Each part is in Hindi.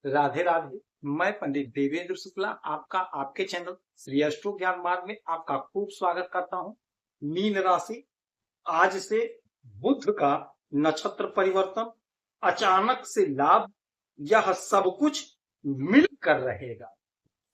राधे राधे। मैं पंडित देवेंद्र शुक्ला आपका आपके चैनल श्री अष्टो ज्ञान मार्ग में आपका खूब स्वागत करता हूं। मीन राशि, आज से बुध का नक्षत्र परिवर्तन, अचानक से लाभ, यह सब कुछ मिलकर रहेगा।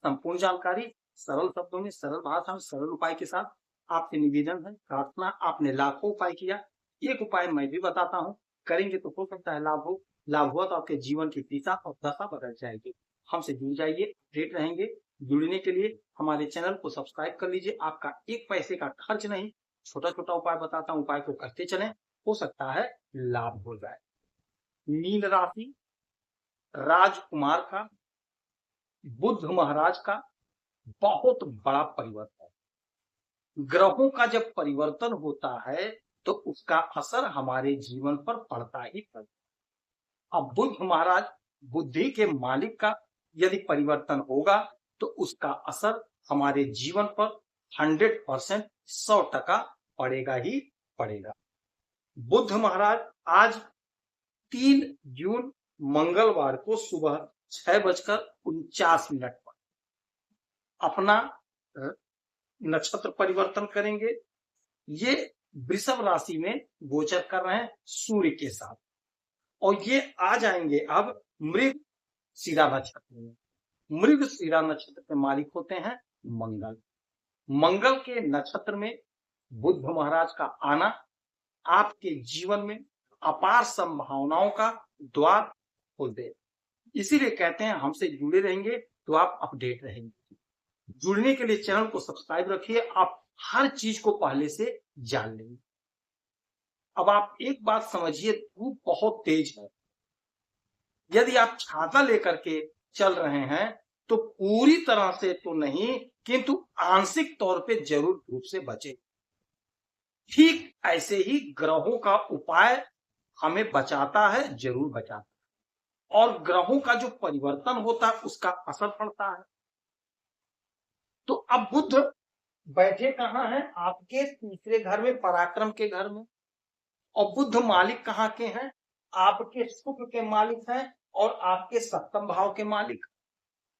संपूर्ण जानकारी सरल शब्दों में, सरल भाषा में, सरल उपाय के साथ आपसे निवेदन है, प्रार्थना। आपने लाखों उपाय किया, एक उपाय मैं भी बताता हूं, करेंगे तो हो सकता है लाभ हो। लाभ हुआ तो आपके जीवन की दिशा और दशा बदल जाएगी। हमसे जुड़ जाइए, अपडेट रहेंगे। जुड़ने के लिए हमारे चैनल को सब्सक्राइब कर लीजिए। आपका एक पैसे का खर्च नहीं, छोटा छोटा उपाय बताता हूं, उपाय को करते चलें, हो सकता है लाभ हो जाए। मीन राशि, राजकुमार का, बुध महाराज का बहुत बड़ा परिवर्तन। ग्रहों का जब परिवर्तन होता है तो उसका असर हमारे जीवन पर पड़ता ही पड़ता है। अब बुध महाराज, बुद्धि के मालिक का यदि परिवर्तन होगा तो उसका असर हमारे जीवन पर 100%, 100% पड़ेगा ही पड़ेगा। बुध महाराज आज 3 जून मंगलवार को सुबह 6:49 पर अपना नक्षत्र परिवर्तन करेंगे। ये वृषभ राशि में गोचर कर रहे हैं सूर्य के साथ, और ये आ जाएंगे अब मृगशिरा नक्षत्र में। मृगशिरा नक्षत्र के मालिक होते हैं मंगल। मंगल के नक्षत्र में बुध महाराज का आना आपके जीवन में अपार संभावनाओं का द्वार खोल दे। इसीलिए कहते हैं हमसे जुड़े रहेंगे तो आप अपडेट रहेंगे। जुड़ने के लिए चैनल को सब्सक्राइब रखिए, आप हर चीज को पहले से जान लेंगे। अब आप एक बात समझिए, धूप बहुत तेज है। यदि आप छाता लेकर के चल रहे हैं तो पूरी तरह से तो नहीं, किंतु आंशिक तौर पे जरूर धूप से बचे। ठीक ऐसे ही ग्रहों का उपाय हमें बचाता है, जरूर बचाता है, और ग्रहों का जो परिवर्तन होता है उसका असर पड़ता है। तो अब बुध बैठे कहां है? आपके तीसरे घर में, पराक्रम के घर में। और बुध मालिक कहां के हैं? आपके सुख के मालिक हैं और आपके सप्तम भाव के मालिक।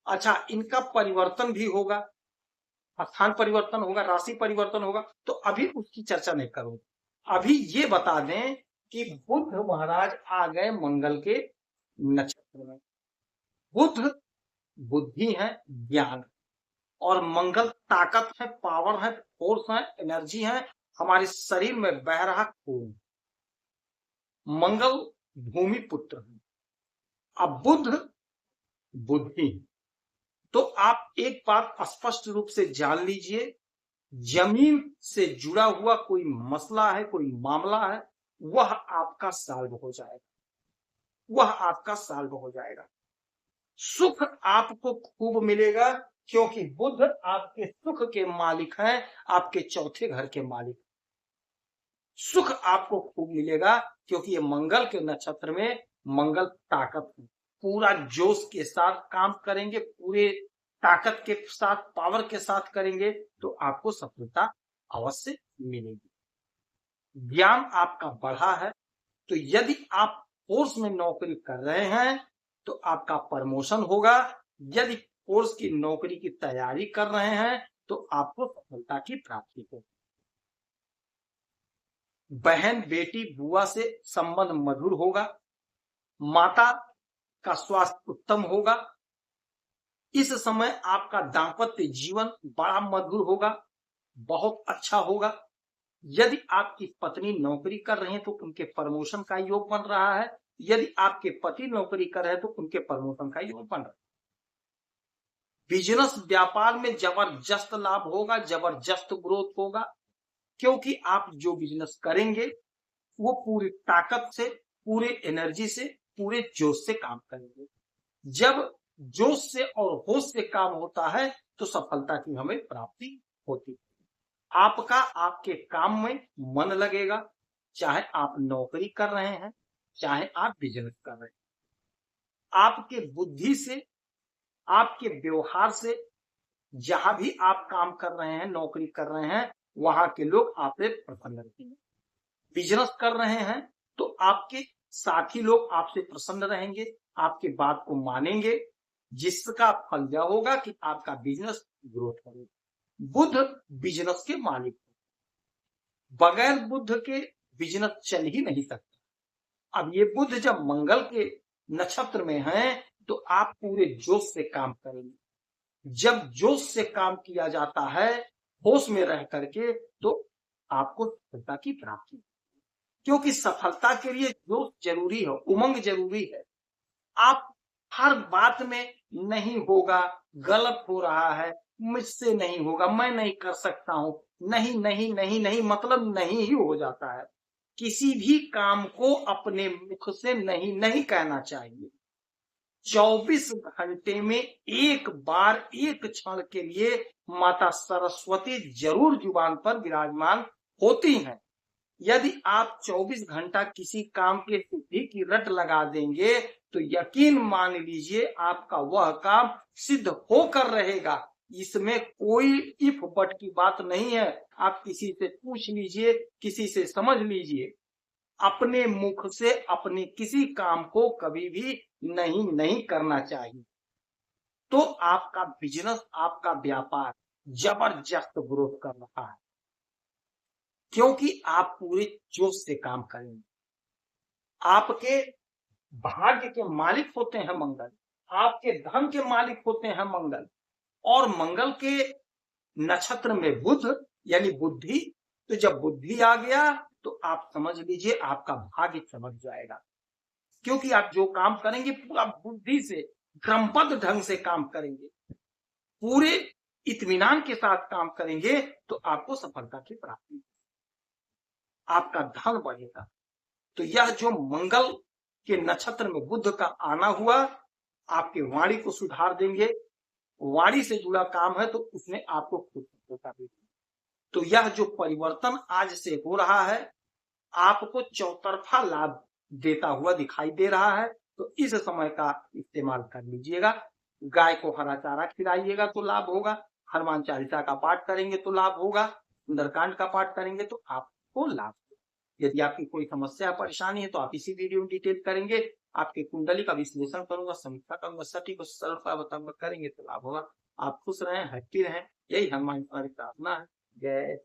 अच्छा, इनका परिवर्तन भी होगा, स्थान परिवर्तन होगा, राशि परिवर्तन होगा, तो अभी उसकी चर्चा नहीं करूंगा। अभी ये बता दें कि बुध महाराज आ गए मंगल के नक्षत्र में। बुध बुद्धि है, ज्ञान, और मंगल ताकत है, पावर है, फोर्स है, एनर्जी है, हमारे शरीर में बह रहा खून। मंगल भूमि पुत्र है। अब बुध बुद्धि। तो आप एक बात स्पष्ट रूप से जान लीजिए, जमीन से जुड़ा हुआ कोई मसला है, कोई मामला है, वह आपका सॉल्व हो जाएगा, वह आपका सॉल्व हो जाएगा। सुख आपको खूब मिलेगा, क्योंकि बुध आपके सुख के मालिक हैं, आपके चौथे घर के मालिक। सुख आपको खूब मिलेगा क्योंकि ये मंगल के नक्षत्र में मंगल ताकत है। पूरा जोश के साथ काम करेंगे, पूरे ताकत के साथ, पावर के साथ करेंगे तो आपको सफलता अवश्य मिलेगी। ज्ञान आपका बढ़ा है, तो यदि आप फोर्स में नौकरी कर रहे हैं तो आपका प्रमोशन होगा। यदि फोर्स की नौकरी की तैयारी कर रहे हैं तो आपको सफलता की प्राप्ति होगी। बहन, बेटी, बुआ से संबंध मधुर होगा। माता का स्वास्थ्य उत्तम होगा। इस समय आपका दाम्पत्य जीवन बड़ा मधुर होगा, बहुत अच्छा होगा। यदि आपकी पत्नी नौकरी कर रहे हैं तो उनके प्रमोशन का योग बन रहा है। यदि आपके पति नौकरी कर रहे हैं तो उनके प्रमोशन का योग बन रहा है। बिजनेस, व्यापार में जबरदस्त लाभ होगा, जबरदस्त ग्रोथ होगा, क्योंकि आप जो बिजनेस करेंगे वो पूरी ताकत से, पूरे एनर्जी से, पूरे जोश से काम करेंगे। जब जोश से और होश से काम होता है तो सफलता की हमें प्राप्ति होती है। आपका आपके काम में मन लगेगा, चाहे आप नौकरी कर रहे हैं, चाहे आप बिजनेस कर रहे हैं। आपके बुद्धि से, आपके व्यवहार से, जहां भी आप काम कर रहे हैं, नौकरी कर रहे हैं, वहां के लोग आप पे प्रसन्न रहते हैं। बिजनेस कर रहे हैं तो आपके साथी लोग आपसे प्रसन्न रहेंगे, आपके बात को मानेंगे, जिसका फल यह होगा कि आपका बिजनेस ग्रोथ करेगा। बुध बिजनेस के मालिक, बगैर बुध के बिजनेस चल ही नहीं सकता। अब ये बुध जब मंगल के नक्षत्र में है तो आप पूरे जोश से काम करेंगे। जब जोश से काम किया जाता है, होश में रह करके, तो आपको सफलता की प्राप्ति, क्योंकि सफलता के लिए जोश जरूरी है, उमंग जरूरी है। आप हर बात में नहीं होगा, गलत हो रहा है, मुझसे नहीं होगा, मैं नहीं कर सकता हूं, नहीं नहीं नहीं नहीं मतलब नहीं ही हो जाता है। किसी भी काम को अपने मुख से नहीं नहीं कहना चाहिए। 24 घंटे में एक बार, एक क्षण के लिए माता सरस्वती जरूर जुबान पर विराजमान होती हैं। यदि आप 24 घंटा किसी काम के सिद्धि की रट लगा देंगे तो यकीन मान लीजिए आपका वह काम सिद्ध होकर रहेगा। इसमें कोई इफ बट की बात नहीं है। आप किसी से पूछ लीजिए, किसी से समझ लीजिए। अपने मुख से अपने किसी काम को कभी भी नहीं नहीं करना चाहिए, तो आपका बिजनेस, आपका व्यापार जबरदस्त ग्रोथ कर रहा है, क्योंकि आप पूरे जोश से काम करेंगे। आपके भाग्य के मालिक होते हैं मंगल, आपके धन के मालिक होते हैं मंगल, और मंगल के नक्षत्र में बुध यानी बुद्धि। तो जब बुद्धि आ गया तो आप समझ लीजिए आपका भाग्य चमक जाएगा, क्योंकि आप जो काम करेंगे पूरा बुद्धि से, क्रमबद्ध ढंग से काम करेंगे, पूरे इत्मीनान के साथ काम करेंगे, तो आपको सफलता की प्राप्ति, आपका धन बढ़ेगा। तो यह जो मंगल के नक्षत्र में बुध का आना हुआ, आपके वाणी को सुधार देंगे। वाणी से जुड़ा काम है तो उसमें आपको खुद सफलता देगी। तो यह जो परिवर्तन आज से हो रहा है, आपको चौतरफा लाभ देता हुआ दिखाई दे रहा है। तो इस समय का इस्तेमाल कर लीजिएगा। गाय को हरा चारा खिलाइएगा तो लाभ होगा, हनुमान चालीसा का पाठ करेंगे तो लाभ होगा, सुंदरकांड का पाठ करेंगे तो आपको लाभ। यदि आपकी कोई समस्या परेशानी है तो आप इसी वीडियो में डिटेल करेंगे। आपके कुंडली का विश्लेषण करूंगा, समीक्षा करूंगा, सटीक और सरल करेंगे तो लाभ होगा। आप खुश रहें, हैप्पी रहें, यही हमारी प्रार्थना है। जय